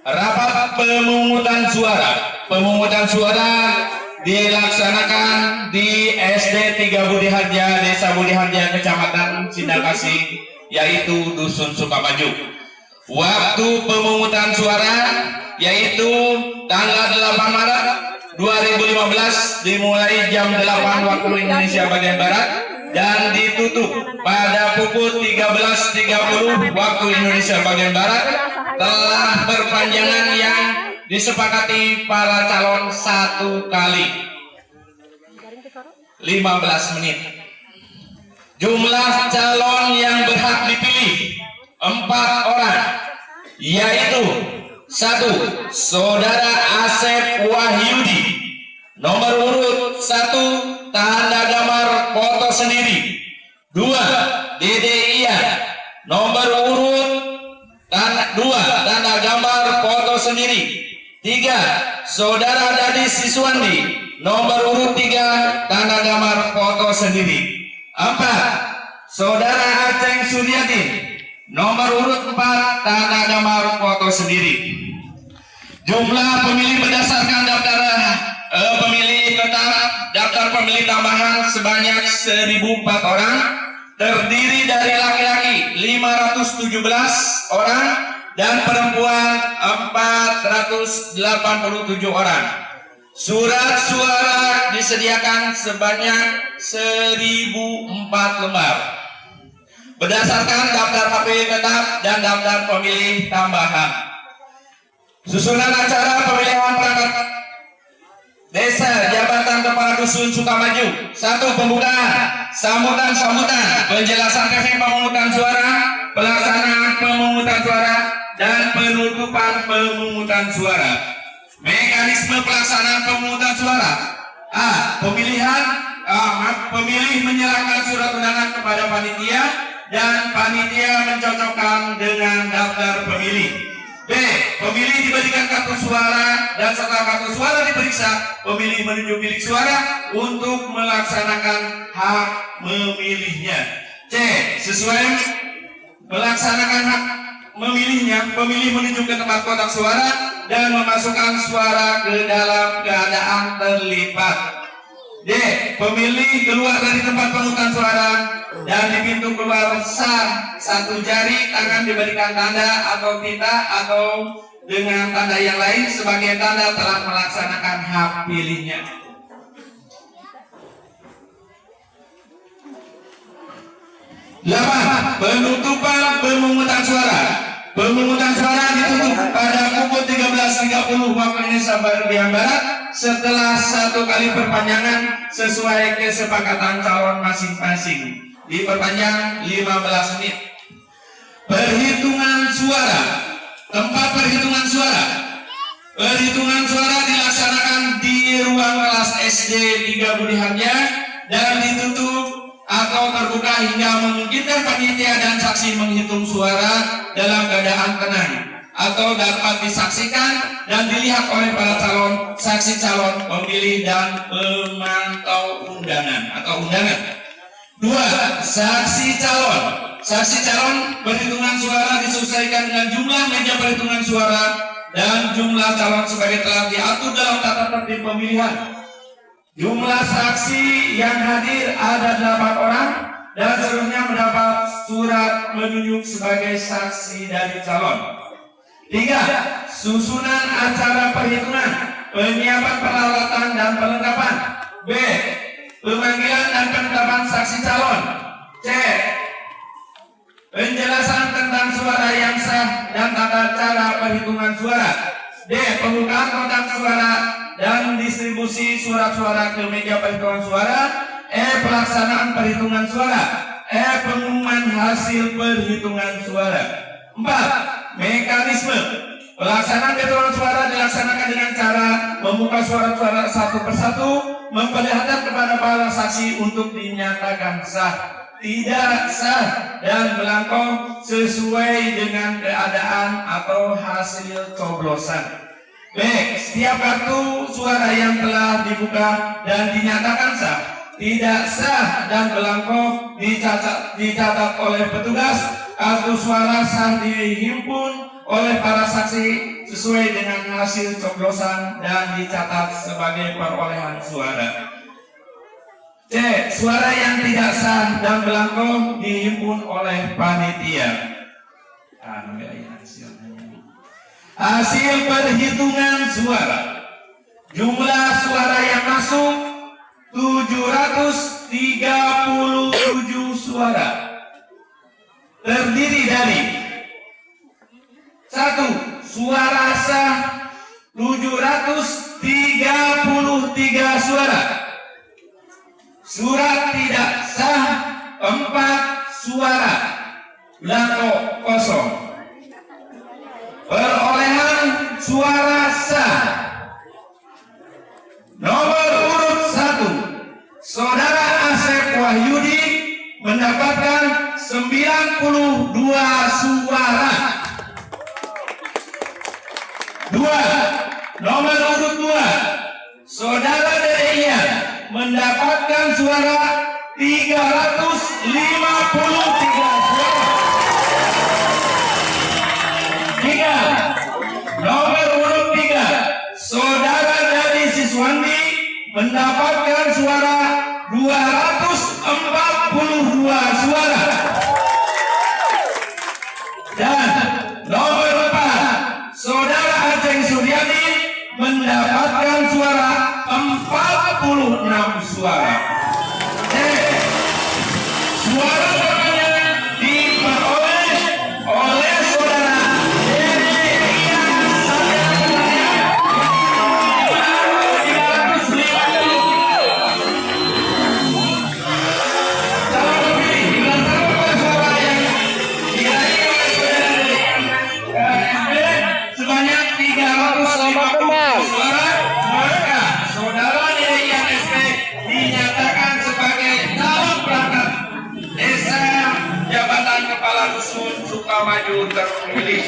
rapat pemungutan suara. Pemungutan suara dilaksanakan di SD 3 Budi Harja, Desa Budi Harja, Kecamatan Sindakasih, yaitu Dusun Sukamaju. Waktu pemungutan suara yaitu tanggal 8 Maret 2015 dimulai jam 8 waktu Indonesia bagian Barat dan ditutup pada pukul 13.30 waktu Indonesia bagian Barat. Telah perpanjangan yang disepakati para calon 1 kali 15 menit. Jumlah calon yang berhak dipilih 4 orang, yaitu 1. Saudara Asep Wahyudi, nomor urut 1, tanda gambar foto sendiri. 2. Dede Ian, nomor urut 2, tanda gambar foto sendiri. 3. Saudara Dadi Siswandi, nomor urut 3, tanda gambar foto sendiri. 4. Saudara Aceng Suryadin, nomor urut 4, tanda gambar foto sendiri. Jumlah pemilih berdasarkan daftar pemilih tetap, daftar pemilih tambahan sebanyak 1.004 orang, terdiri dari laki-laki 517 orang dan perempuan 487 orang. Surat suara disediakan sebanyak 1.004 lembar berdasarkan daftar pemilih tetap dan daftar pemilih tambahan. Susunan acara pemilihan perangkat desa jabatan kepala dusun Sukamaju. 1. Pembukaan, sambutan, penjelasan teknik pemungutan suara, pelaksanaan pemungutan suara, dan penutupan pemungutan suara. Mekanisme pelaksanaan pemungutan suara. A. Pemilih menyerahkan surat undangan kepada panitia dan panitia mencocokkan dengan daftar pemilih. B. Pemilih diberikan kartu suara dan setelah kartu suara diperiksa, pemilih menunjuk bilik suara untuk melaksanakan hak memilihnya. C. Sesuai melaksanakan hak memilihnya, pemilih menunjuk ke tempat kotak suara dan memasukkan suara ke dalam keadaan terlipat. D. Pemilih keluar dari tempat pemungutan suara dan di pintu keluar sah 1 jari tangan diberikan tanda atau tinta atau dengan tanda yang lain sebagai tanda telah melaksanakan hak pilihnya. Penutupan pemungutan suara. Pemungutan suara ditutup pada pukul 13.30 waktu Indonesia bagian Barat setelah 1 kali perpanjangan sesuai kesepakatan calon masing-masing. Diperpanjang 15 menit. Perhitungan suara. Tempat perhitungan suara. Perhitungan suara dilaksanakan di ruang kelas SD 3 Budi Harja dan ditutup atau terbuka hingga memungkinkan panitia dan saksi menghitung suara dalam keadaan tenang atau dapat disaksikan dan dilihat oleh para calon, saksi calon, pemilih dan pemantau undangan atau undangan. 2. Saksi calon. Saksi calon perhitungan suara disesuaikan dengan jumlah meja perhitungan suara dan jumlah calon sebagai telah diatur dalam tata tertib pemilihan. Jumlah saksi yang hadir ada 8 orang dan seluruhnya mendapat surat menunjuk sebagai saksi dari calon. 3. Susunan acara perhitungan, penyiapan peralatan dan perlengkapan. B. Pemanggilan dan penetapan saksi calon. C. Penjelasan tentang suara yang sah dan tata cara perhitungan suara. D. Pembukaan kotak suara dan distribusi surat suara ke meja perhitungan suara. E. Pelaksanaan perhitungan suara. E. Pengumuman hasil perhitungan suara. 4. Mekanisme pelaksanaan perhitungan suara dilaksanakan dengan cara membuka suara-suara satu persatu, memperlihatkan kepada para saksi untuk dinyatakan sah, tidak sah, dan belangko sesuai dengan keadaan atau hasil coblosan. B. Setiap kartu suara yang telah dibuka dan dinyatakan sah, tidak sah, dan belangko dicatat oleh petugas kartu suara sah dihimpun oleh para saksi sesuai dengan hasil coblosan dan dicatat sebagai perolehan suara. C. Suara yang tidak sah dan belangko dihimpun oleh panitia. Hasil perhitungan suara. Jumlah suara yang masuk 737 suara. Terdiri dari 1. Suara sah 733 suara. Surat tidak sah 4 suara. Belangko kosong. Perolehan suara sah. Nomor urut 1, Saudara Asep Wahyudi mendapatkan 92 suara. 2. Nomor urut 2, Saudara Deia mendapatkan suara 353 suara. 3. Nomor urut 3, Saudara Dadi Siswandi mendapatkan suara 242 suara. Dan nomor 4, Saudara Aceng Suryani mendapatkan suara 46 suara. Suara terbanyak diperoleh oleh Saudara Deia Satyajaya. Sebanyak 350 suara, maka Saudara Deia SP dinyatakan sebagai calon perangkat desa jabatan kepala dusun Sukamaju terpilih.